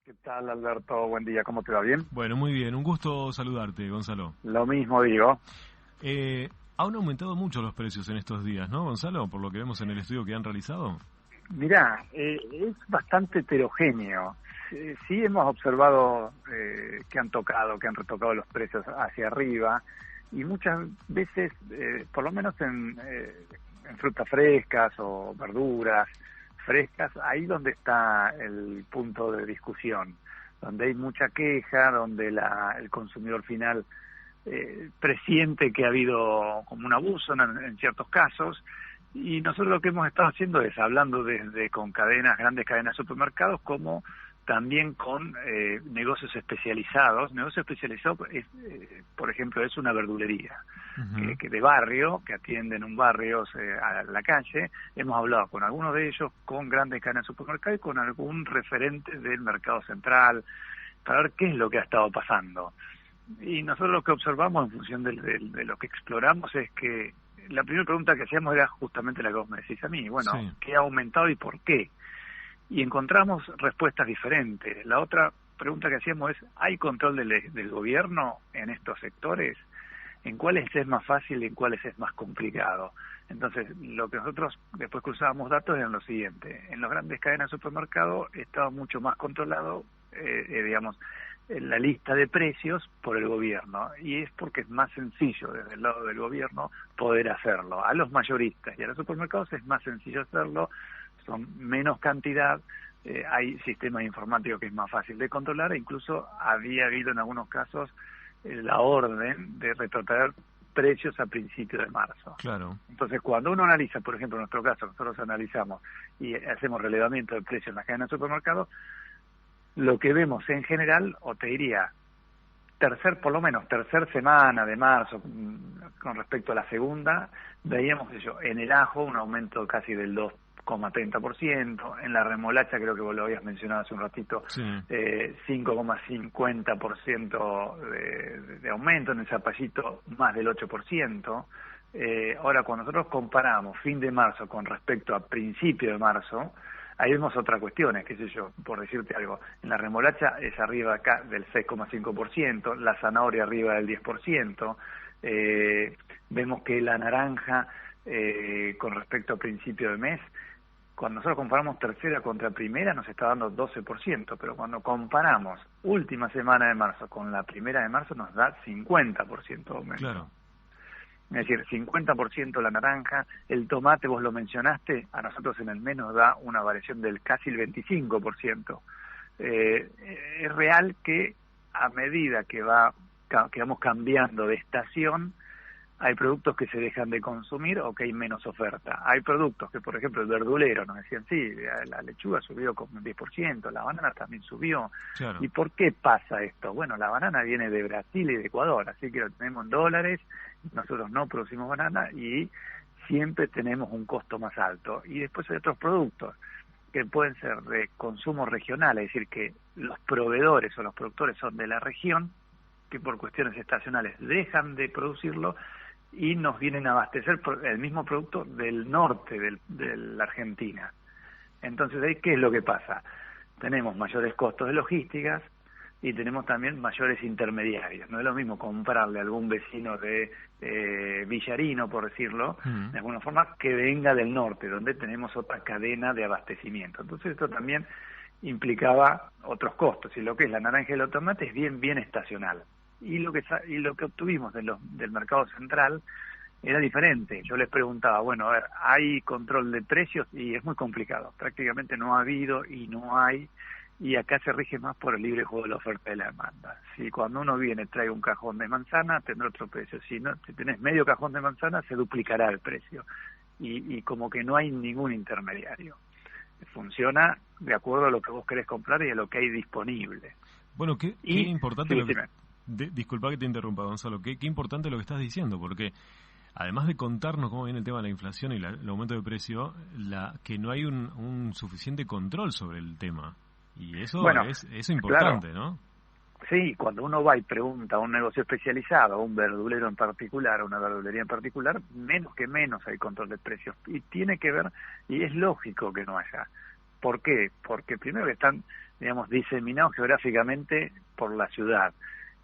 ¿Qué tal, Alberto? Buen día, ¿cómo te va? ¿Bien? Bueno, muy bien. Un gusto saludarte, Gonzalo. Lo mismo digo. Han aumentado mucho los precios en estos días, ¿no, Gonzalo? Por lo que vemos en el estudio que han realizado. Mirá, es bastante heterogéneo. Sí hemos observado que han retocado los precios hacia arriba y muchas veces, por lo menos en frutas frescas o verduras frescas, ahí donde está el punto de discusión, donde hay mucha queja, donde el consumidor final presiente que ha habido como un abuso en ciertos casos, y nosotros lo que hemos estado haciendo es hablando desde con grandes cadenas de supermercados, como también con negocios especializados. Negocio especializado es, por ejemplo, es una verdulería que de barrio, que atienden un barrio a la calle. Hemos hablado con algunos de ellos, con grandes cadenas de supermercados y con algún referente del mercado central, para ver qué es lo que ha estado pasando. Y nosotros lo que observamos en función de lo que exploramos es que la primera pregunta que hacíamos era justamente la que vos me decís a mí. Bueno, sí. ¿Qué ha aumentado y por qué? Y encontramos respuestas diferentes. La otra pregunta que hacíamos es, ¿hay control del gobierno en estos sectores? ¿En cuáles es más fácil y en cuáles es más complicado? Entonces, lo que nosotros después cruzábamos datos eran lo siguiente. En las grandes cadenas de supermercado estaba mucho más controlado, digamos, en la lista de precios por el gobierno, y es porque es más sencillo desde el lado del gobierno poder hacerlo. A los mayoristas y a los supermercados es más sencillo hacerlo, son menos cantidad, hay sistemas informáticos que es más fácil de controlar, e incluso había habido en algunos casos la orden de retrotraer precios a principios de marzo. Claro. Entonces, cuando uno analiza, por ejemplo, en nuestro caso, nosotros analizamos y hacemos relevamiento de precios en las cadenas de supermercados, lo que vemos en general, o te diría, por lo menos tercer semana de marzo, con respecto a la segunda, veíamos en el ajo un aumento casi del 2,30%, en la remolacha, creo que vos lo habías mencionado hace un ratito, sí. 5,50% de aumento, en el zapallito más del 8%. Ahora, cuando nosotros comparamos fin de marzo con respecto a principio de marzo, ahí vemos otras cuestiones, qué sé yo, por decirte algo. En la remolacha es arriba acá del 6,5%, la zanahoria arriba del 10%, vemos que la naranja, con respecto a principio de mes, cuando nosotros comparamos tercera contra primera nos está dando 12%, pero cuando comparamos última semana de marzo con la primera de marzo nos da 50% de aumento. Claro. Es decir, 50% la naranja, el tomate, vos lo mencionaste, a nosotros en el mes nos da una variación del casi el 25%. Es real que a medida que vamos cambiando de estación, hay productos que se dejan de consumir o que hay menos oferta. Hay productos que, por ejemplo, el verdulero, nos decían, sí, la lechuga subió con un 10%, la banana también subió. Claro. ¿Y por qué pasa esto? Bueno, la banana viene de Brasil y de Ecuador, así que lo tenemos en dólares, nosotros no producimos banana y siempre tenemos un costo más alto. Y después hay otros productos que pueden ser de consumo regional, es decir, que los proveedores o los productores son de la región, que por cuestiones estacionales dejan de producirlo y nos vienen a abastecer por el mismo producto del norte de la Argentina. Entonces, ahí, ¿qué es lo que pasa? Tenemos mayores costos de logísticas y tenemos también mayores intermediarios. No es lo mismo comprarle a algún vecino de Villarino, por decirlo, de alguna forma, que venga del norte, donde tenemos otra cadena de abastecimiento. Entonces, esto también implicaba otros costos, y lo que es la naranja y el tomate es bien estacional. Y lo que obtuvimos del mercado central era diferente. Yo les preguntaba, bueno, a ver, ¿hay control de precios? Y es muy complicado. Prácticamente no ha habido y no hay, y acá se rige más por el libre juego de la oferta y la demanda. Si cuando uno viene trae un cajón de manzana, tendrá otro precio. Si tenés medio cajón de manzana, se duplicará el precio. Y como que no hay ningún intermediario. Funciona de acuerdo a lo que vos querés comprar y a lo que hay disponible. Bueno, qué importante sí, disculpa que te interrumpa, Gonzalo, qué importante lo que estás diciendo, porque además de contarnos cómo viene el tema de la inflación y el aumento de precio, que no hay un suficiente control sobre el tema. Y eso es importante, claro, ¿no? Sí, cuando uno va y pregunta a un negocio especializado, a un verdulero en particular, a una verdulería en particular, menos hay control de precios. Y tiene que ver, y es lógico que no haya. ¿Por qué? Porque primero que están digamos, diseminados geográficamente por la ciudad.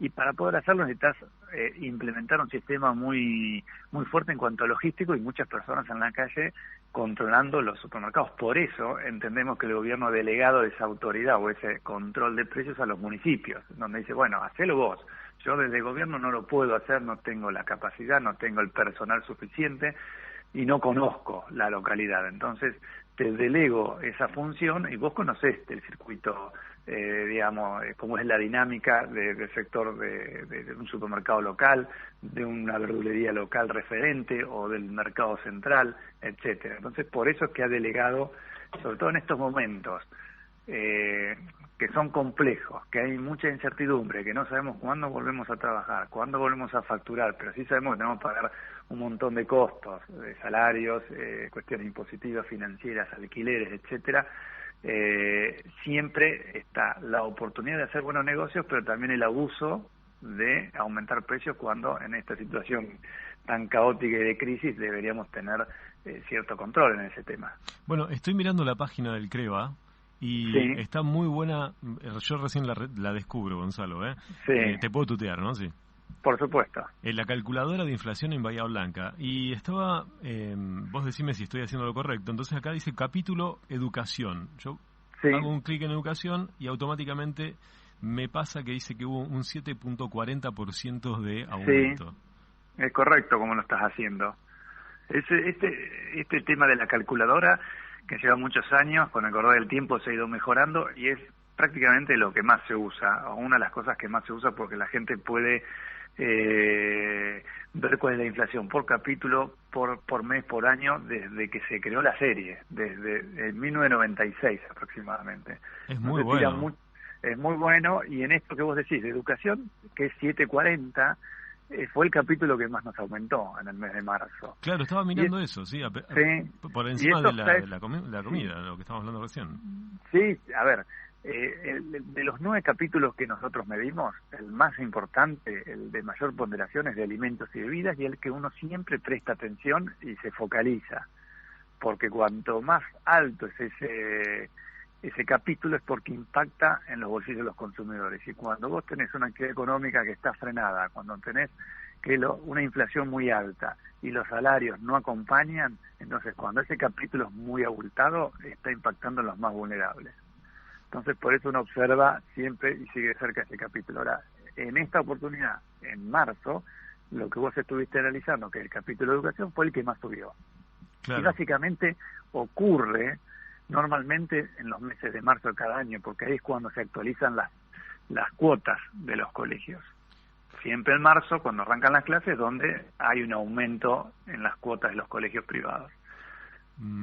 Y para poder hacerlo necesitas implementar un sistema muy fuerte en cuanto a logístico y muchas personas en la calle controlando los supermercados. Por eso entendemos que el gobierno ha delegado esa autoridad o ese control de precios a los municipios, donde dice, bueno, hacelo vos. Yo desde el gobierno no lo puedo hacer, no tengo la capacidad, no tengo el personal suficiente y no conozco la localidad. Entonces te delego esa función y vos conocés el circuito, digamos, cómo es la dinámica del sector de un supermercado local, de una verdulería local referente o del mercado central, etcétera. Entonces, por eso es que ha delegado, sobre todo en estos momentos, que son complejos, que hay mucha incertidumbre, que no sabemos cuándo volvemos a trabajar, cuándo volvemos a facturar, pero sí sabemos que tenemos que pagar un montón de costos, de salarios, cuestiones impositivas, financieras, alquileres, etcétera. Siempre está la oportunidad de hacer buenos negocios, pero también el abuso de aumentar precios cuando en esta situación tan caótica y de crisis deberíamos tener cierto control en ese tema. Bueno, estoy mirando la página del CREVA y sí. Está muy buena. Yo recién la descubro, Gonzalo. Sí. Te puedo tutear, ¿no? Sí. Por supuesto. La calculadora de inflación en Bahía Blanca. Y estaba, vos decime si estoy haciendo lo correcto. Entonces acá dice capítulo educación. Yo hago un clic en educación y automáticamente me pasa que dice que hubo un 7.40% de aumento. Sí, es correcto como lo estás haciendo. Este tema de la calculadora, que lleva muchos años, con el correr del tiempo se ha ido mejorando y es prácticamente lo que más se usa, o una de las cosas que más se usa porque la gente puede ver cuál es la inflación por capítulo, por mes, por año, desde que se creó la serie, desde 1996 aproximadamente. Es muy bueno. Es muy bueno, y en esto que vos decís, de educación, que es 740, fue el capítulo que más nos aumentó en el mes de marzo. Claro, estaba mirando eso, sí, por encima de la comida, de lo que estamos hablando recién. Sí, a ver, de los 9 capítulos que nosotros medimos, el más importante, el de mayor ponderación, es de alimentos y bebidas, y el que uno siempre presta atención y se focaliza, porque cuanto más alto es ese capítulo es porque impacta en los bolsillos de los consumidores. Y cuando vos tenés una actividad económica que está frenada, cuando tenés una inflación muy alta y los salarios no acompañan, entonces cuando ese capítulo es muy abultado, está impactando en los más vulnerables. Entonces por eso uno observa siempre y sigue cerca ese capítulo. Ahora, en esta oportunidad, en marzo, lo que vos estuviste analizando, que el capítulo de educación, fue el que más subió. Claro. Y básicamente ocurre normalmente en los meses de marzo de cada año, porque ahí es cuando se actualizan las cuotas de los colegios. Siempre en marzo, cuando arrancan las clases, donde hay un aumento en las cuotas de los colegios privados.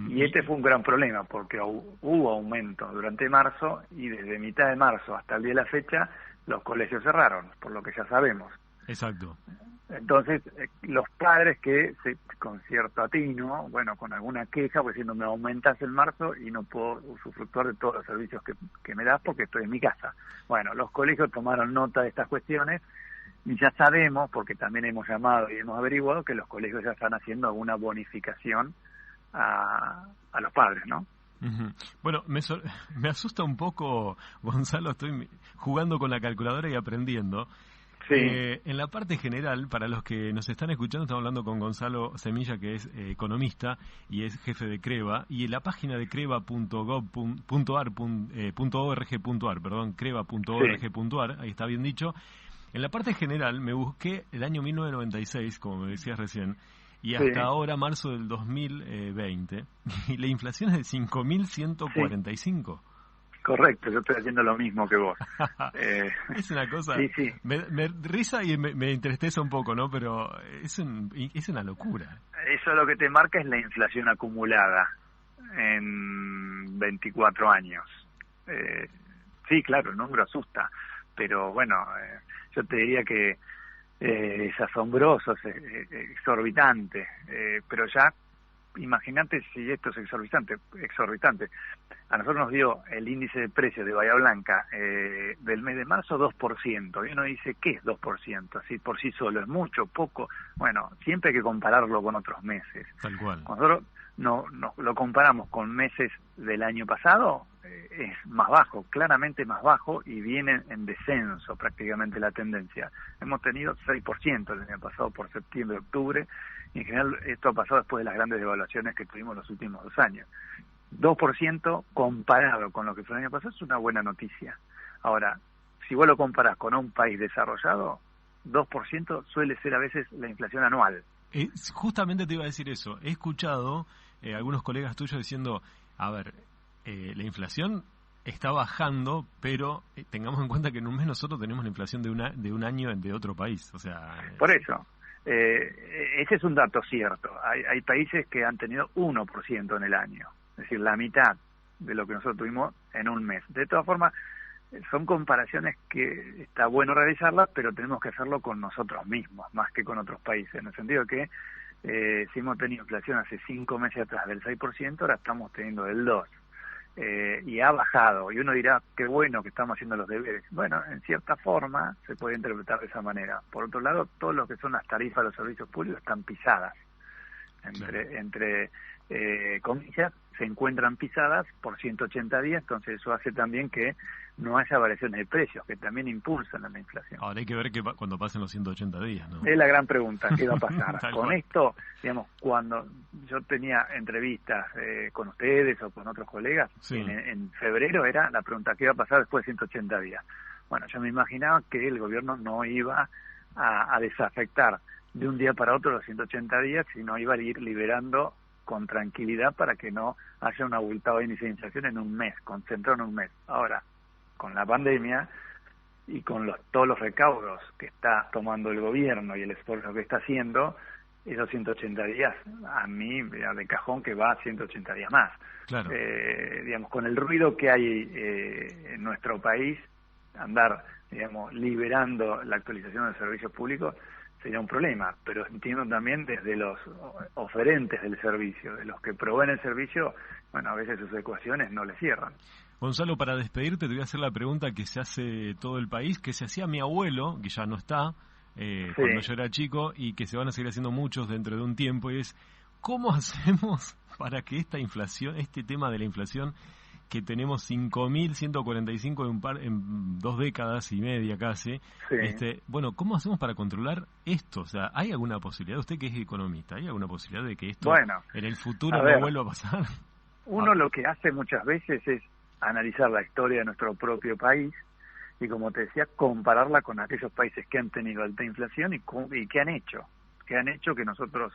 Y este fue un gran problema, porque hubo aumento durante marzo, y desde mitad de marzo hasta el día de la fecha, los colegios cerraron, por lo que ya sabemos. Exacto. Entonces, los padres que con cierto atino, con alguna queja, pues diciendo, me aumentas en marzo y no puedo usufructuar de todos los servicios que me das porque estoy en mi casa. Bueno, los colegios tomaron nota de estas cuestiones y ya sabemos, porque también hemos llamado y hemos averiguado, que los colegios ya están haciendo alguna bonificación a los padres, ¿no? Uh-huh. Bueno, me asusta un poco, Gonzalo, estoy jugando con la calculadora y aprendiendo. Sí. En la parte general, para los que nos están escuchando, estamos hablando con Gonzalo Semilla, que es economista y es jefe de CREVA, y en la página de creva.org.ar, ahí está bien dicho. En la parte general me busqué el año 1996, como me decías recién, y hasta ahora, marzo del 2020, y la inflación es de 5.145. Correcto, yo estoy haciendo lo mismo que vos. Es una cosa, sí. Me risa y me entristece un poco, ¿no? Pero es una locura. Eso lo que te marca es la inflación acumulada en 24 años. Sí, claro, el número asusta, pero yo te diría que es asombroso, es exorbitante, pero ya imagínate si esto es exorbitante. A nosotros nos dio el índice de precios de Bahía Blanca del mes de marzo 2%, y uno dice, ¿qué es 2%? Así por sí solo, ¿es mucho, poco? Bueno, siempre hay que compararlo con otros meses. Tal cual. Cuando lo comparamos con meses del año pasado, es más bajo, claramente más bajo, y viene en descenso prácticamente la tendencia. Hemos tenido 6% el año pasado por septiembre, octubre, y en general esto ha pasado después de las grandes devaluaciones que tuvimos los últimos 2 años. 2% comparado con lo que fue el año pasado es una buena noticia. Ahora, si vos lo comparás con un país desarrollado, 2% suele ser a veces la inflación anual. Justamente te iba a decir eso. He escuchado algunos colegas tuyos diciendo, a ver, la inflación está bajando, pero tengamos en cuenta que en un mes nosotros tenemos la inflación de un año de otro país. O sea, por eso, ese es un dato cierto. Hay países que han tenido 1% en el año, es decir, la mitad de lo que nosotros tuvimos en un mes. De todas formas, son comparaciones que está bueno realizarlas, pero tenemos que hacerlo con nosotros mismos, más que con otros países, en el sentido de que si hemos tenido inflación hace 5 meses atrás del 6%, ahora estamos teniendo del 2%. Y ha bajado, y uno dirá, qué bueno que estamos haciendo los deberes. Bueno, en cierta forma se puede interpretar de esa manera. Por otro lado, todo lo que son las tarifas de los servicios públicos están pisadas. Entre comillas, se encuentran pisadas por 180 días, entonces eso hace también que no haya variaciones de precios, que también impulsan a la inflación. Ahora hay que ver cuando pasen los 180 días, ¿no? Es la gran pregunta, ¿qué va a pasar? Con cual. Esto, digamos, cuando yo tenía entrevistas con ustedes o con otros colegas, sí, en febrero era la pregunta, ¿qué va a pasar después de 180 días? Bueno, yo me imaginaba que el gobierno no iba a desafectar de un día para otro los 180 días, sino iba a ir liberando con tranquilidad para que no haya un abultado índice de inflación en un mes, concentrado en un mes. Ahora, con la pandemia y con todos los recaudos que está tomando el gobierno y el esfuerzo que está haciendo, esos 180 días, a mí, de cajón que va a 180 días más. Claro. Digamos, con el ruido que hay en nuestro país, andar, digamos, liberando la actualización de servicios públicos sería un problema, pero entiendo también desde los oferentes del servicio, de los que proveen el servicio, bueno, a veces sus ecuaciones no le cierran. Gonzalo, para despedirte te voy a hacer la pregunta que se hace todo el país, que se hacía mi abuelo, que ya no está, cuando yo era chico, y que se van a seguir haciendo muchos dentro de un tiempo, y es, ¿cómo hacemos para que esta inflación, este tema de la inflación, que tenemos 5.145 en 2 décadas y media casi, sí, bueno, ¿cómo hacemos para controlar esto? O sea, ¿hay alguna posibilidad, usted que es economista, hay alguna posibilidad de que esto en el futuro no vuelva a pasar? Uno lo que hace muchas veces es analizar la historia de nuestro propio país y, como te decía, compararla con aquellos países que han tenido alta inflación y que han hecho que nosotros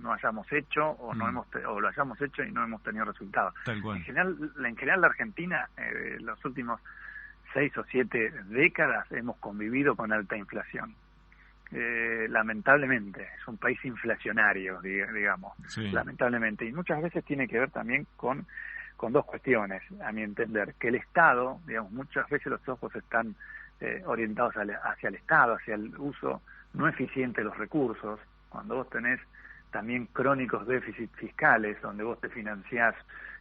no hayamos hecho o lo hayamos hecho y no hemos tenido resultados. Tal cual. En general la Argentina, los últimos 6 o 7 décadas hemos convivido con alta inflación. Lamentablemente, es un país inflacionario, digamos, sí, lamentablemente, y muchas veces tiene que ver también con 2 cuestiones, a mi entender, que el Estado, digamos, muchas veces los ojos están orientados hacia el Estado, hacia el uso no eficiente de los recursos. Cuando vos tenés también crónicos déficits fiscales, donde vos te financiás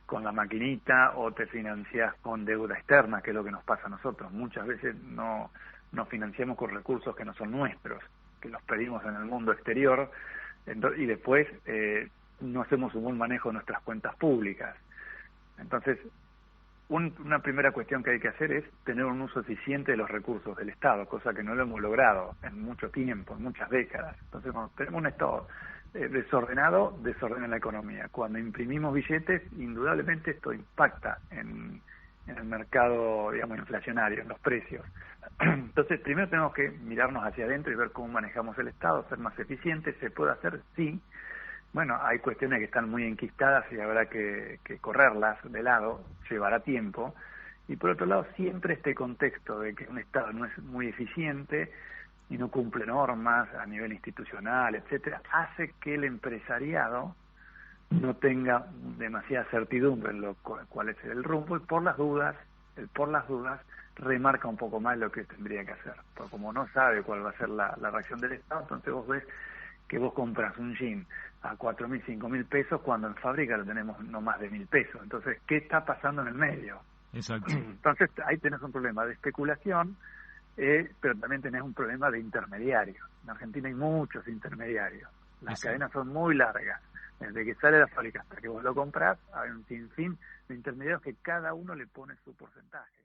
con la maquinita o te financiás con deuda externa, que es lo que nos pasa a nosotros. Muchas veces no nos financiamos con recursos que no son nuestros, que los pedimos en el mundo exterior, y después no hacemos un buen manejo de nuestras cuentas públicas. Entonces, una primera cuestión que hay que hacer es tener un uso eficiente de los recursos del Estado, cosa que no lo hemos logrado en mucho tiempo, en muchas décadas. Entonces, cuando tenemos un Estado desordenado, desordena la economía. Cuando imprimimos billetes, indudablemente esto impacta en el mercado, digamos, inflacionario, en los precios. Entonces, primero tenemos que mirarnos hacia adentro y ver cómo manejamos el Estado, ser más eficientes. ¿Se puede hacer? Sí. Bueno, hay cuestiones que están muy enquistadas y habrá que correrlas de lado, llevará tiempo. Y por otro lado, siempre este contexto de que un Estado no es muy eficiente y no cumple normas a nivel institucional, etcétera, hace que el empresariado no tenga demasiada certidumbre en cuál es el rumbo, y por las dudas remarca un poco más lo que tendría que hacer. Porque como no sabe cuál va a ser la reacción del Estado, entonces vos ves que vos compras un jean a 4.000, 5.000 pesos cuando en fábrica lo tenemos no más de 1.000 pesos. Entonces, ¿qué está pasando en el medio? Exacto. Entonces, ahí tenés un problema de especulación, pero también tenés un problema de intermediarios. En Argentina hay muchos intermediarios. Las cadenas son muy largas. Desde que sale de la fábrica hasta que vos lo comprás, hay un sinfín de intermediarios que cada uno le pone su porcentaje.